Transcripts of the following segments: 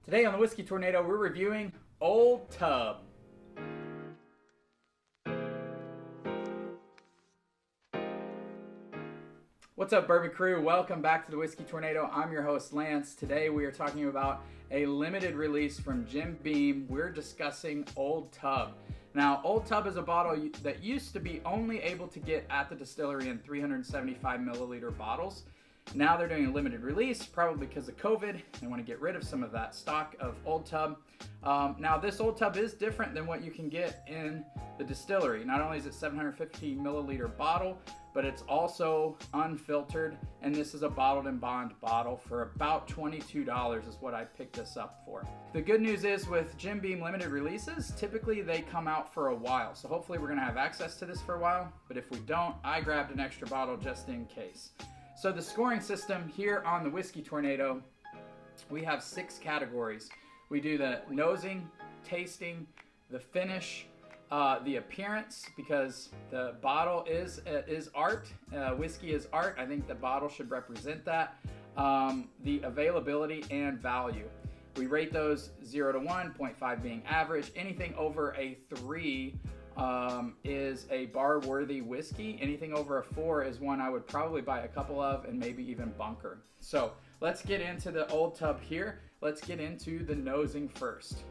Today on the Whiskey Tornado, we're reviewing Old Tub. What's up, Bourbon Crew? Welcome back to the Whiskey Tornado. I'm your host, Lance. Today we are talking about a limited release from Jim Beam. We're discussing Old Tub. Now, Old Tub is a bottle that used to be only able to get at the distillery in 375 milliliter bottles. Now they're doing a limited release, probably because of COVID. They want to get rid of some of that stock of Old Tub. Now this Old Tub is different than what you can get in the distillery. Not only is it 750 milliliter bottle, but it's also unfiltered, and this is a bottled and bond bottle for about $22 is what I picked this up for. The good news is with Jim Beam limited releases, typically they come out for a while, so hopefully we're gonna have access to this for a while, but if we don't, I grabbed an extra bottle just in case. So the scoring system here on the Whiskey Tornado, we have 6 categories. We do the nosing, tasting, the finish, the appearance, because the bottle is art. Whiskey is art. I think the bottle should represent that. The availability and value. We rate those 0 to 1, 0.5 being average. Anything over a 3 is a bar-worthy whiskey. Anything over a 4 is one I would probably buy a couple of and maybe even bunker. So let's get into the Old Tub here. Let's get into the nosing first.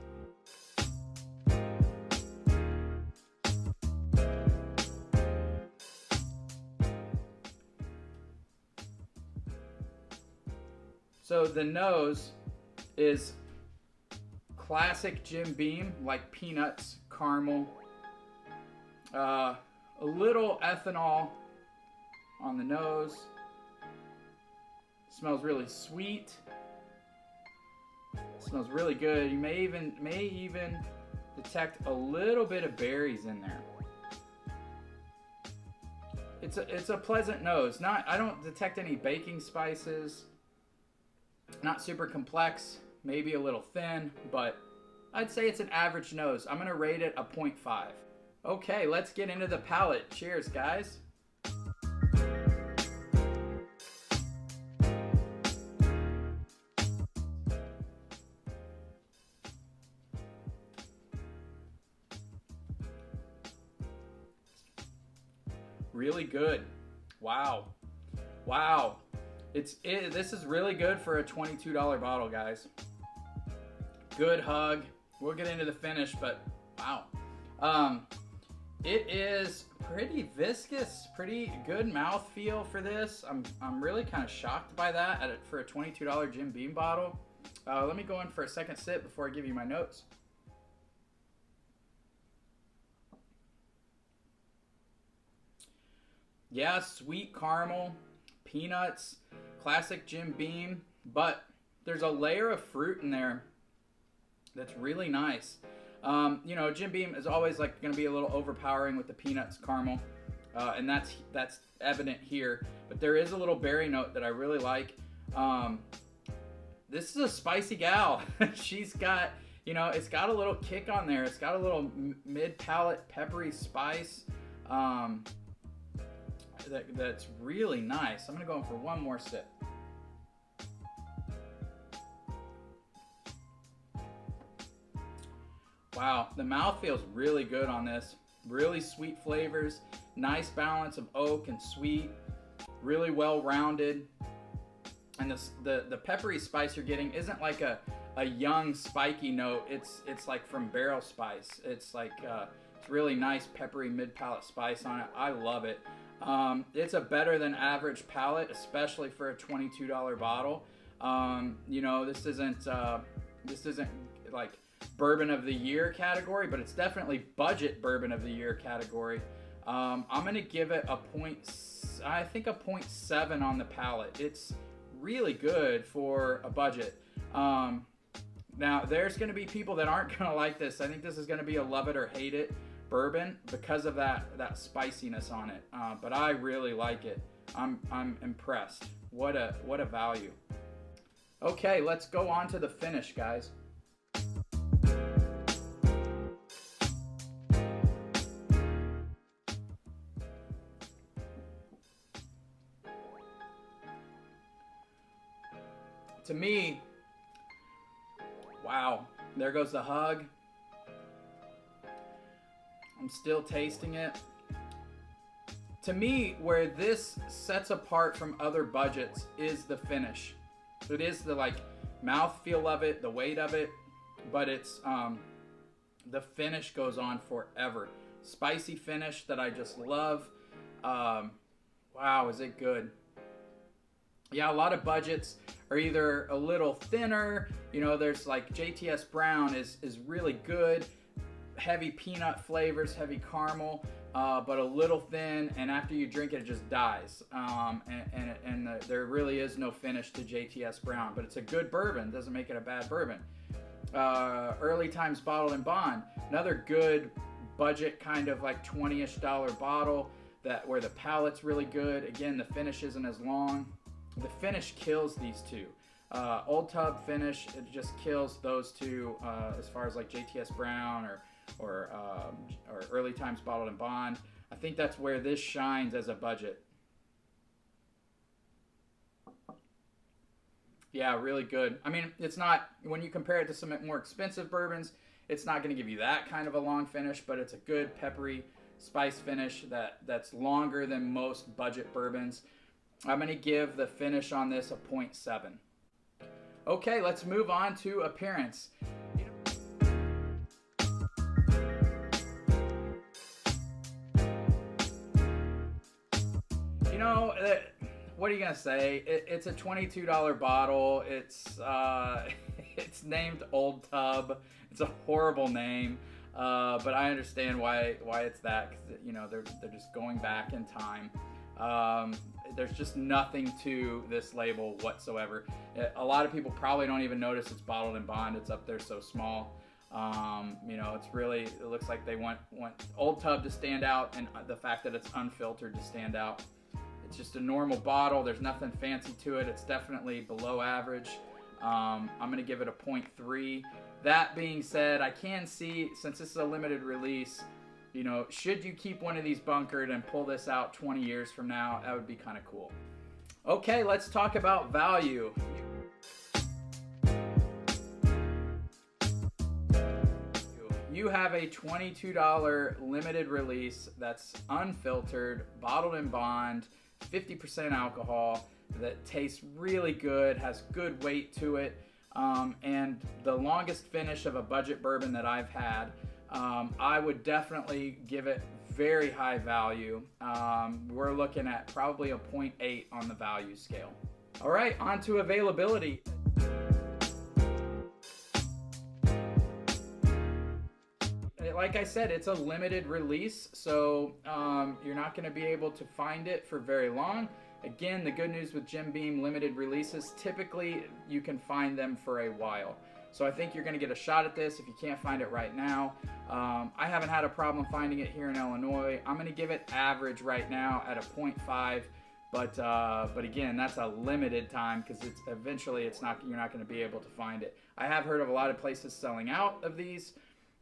So the nose is classic Jim Beam, like peanuts, caramel, a little ethanol on the nose. Smells really sweet. Smells really good. You may even detect a little bit of berries in there. It's a pleasant nose. I don't detect any baking spices. Not super complex, maybe a little thin, but I'd say it's an average nose. I'm gonna rate it a 0.5. Okay, let's get into the palate. Cheers, guys. Really good. Wow. Wow. This is really good for a $22 bottle, guys. Good hug. We'll get into the finish, but wow. It is pretty viscous, pretty good mouthfeel for this. I'm really kind of shocked by that for a $22 Jim Beam bottle. Let me go in for a second sip before I give you my notes. Yeah, sweet caramel, peanuts, classic Jim Beam, but there's a layer of fruit in there that's really nice. You know, Jim Beam is always like going to be a little overpowering with the peanuts, caramel, and that's evident here. But there is a little berry note that I really like. This is a spicy gal. She's got, you know, it's got a little kick on there. It's got a little mid-palate peppery spice. That's really nice. I'm gonna go in for one more sip. Wow, the mouth feels really good on this. Really sweet flavors, nice balance of oak and sweet, really well rounded. And the peppery spice you're getting isn't like a young spiky note. It's like from barrel spice. It's like it's really nice peppery mid-palate spice on it. I love it. It's a better than average palate, especially for a $22 bottle. You know, this isn't like bourbon of the year category, but it's definitely budget bourbon of the year category. I'm gonna give it a 0.7 on the palate. It's really good for a budget. Now there's gonna be people that aren't gonna like this. I think this is gonna be a love it or hate it bourbon because of that spiciness on it, but I really like it. I'm impressed. What a value. Okay, let's go on to the finish, guys. To me, Wow, there goes the hug. I'm still tasting it. To me, where this sets apart from other budgets is the finish. It is the like mouthfeel of it, the weight of it, but it's the finish goes on forever. Spicy finish that I just love. Wow, is it good? Yeah, a lot of budgets are either a little thinner, you know, there's like JTS Brown is really good, heavy peanut flavors, heavy caramel, but a little thin, and after you drink it, it just dies. There really is no finish to JTS Brown, but it's a good bourbon, doesn't make it a bad bourbon. Early Times Bottled and Bond, another good budget kind of like $20-ish bottle that where the palate's really good. Again, the finish isn't as long. The finish kills these two. Old Tub finish, it just kills those two as far as like JTS Brown or Early Times Bottled and Bond. I think that's where this shines as a budget. Yeah, really good. I mean, it's not, when you compare it to some more expensive bourbons, it's not going to give you that kind of a long finish, but it's a good peppery spice finish that's longer than most budget bourbons. I'm going to give the finish on this a 0.7. Okay, let's move on to appearance. You know, what are you going to say? It's a $22 bottle. It's named Old Tub. It's a horrible name, but I understand why it's that, because you know they're just going back in time. There's just nothing to this label whatsoever. A lot of people probably don't even notice it's bottled in bond. It's up there so small. You know, it looks like they want Old Tub to stand out, and the fact that it's unfiltered to stand out. It's just a normal bottle. There's nothing fancy to it. It's definitely below average. I'm going to give it a 0.3. That being said, I can see, since this is a limited release, you know, should you keep one of these bunkered and pull this out 20 years from now, that would be kind of cool. Okay, let's talk about value. You have a $22 limited release that's unfiltered, bottled in bond, 50% alcohol, that tastes really good, has good weight to it, and the longest finish of a budget bourbon that I've had. I would definitely give it very high value. We're looking at probably a 0.8 on the value scale. All right, on to availability. Like I said, it's a limited release, so you're not going to be able to find it for very long. Again, the good news with Jim Beam limited releases, typically you can find them for a while. So I think you're going to get a shot at this if you can't find it right now. I haven't had a problem finding it here in Illinois. I'm going to give it average right now at a 0.5. But again, that's a limited time, because you're not going to be able to find it. I have heard of a lot of places selling out of these.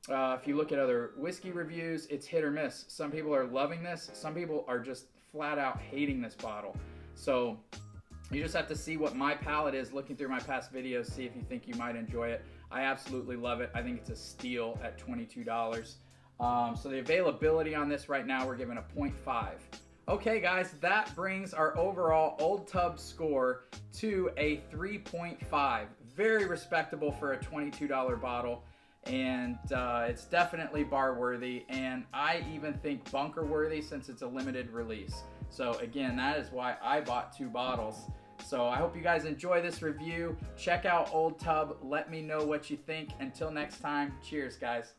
If you look at other whiskey reviews, it's hit or miss. Some people are loving this. Some people are just flat out hating this bottle. So you just have to see what my palate is, looking through my past videos, see if you think you might enjoy it. I absolutely love it. I think it's a steal at $22. So the availability on this right now, we're giving a 0.5. Okay guys, that brings our overall Old Tub score to a 3.5. Very respectable for a $22 bottle. And it's definitely bar worthy, and I even think bunker worthy, since it's a limited release. So again, that is why I bought 2 bottles. So I hope you guys enjoy this review. Check out Old Tub. Let me know what you think. Until next time, cheers guys.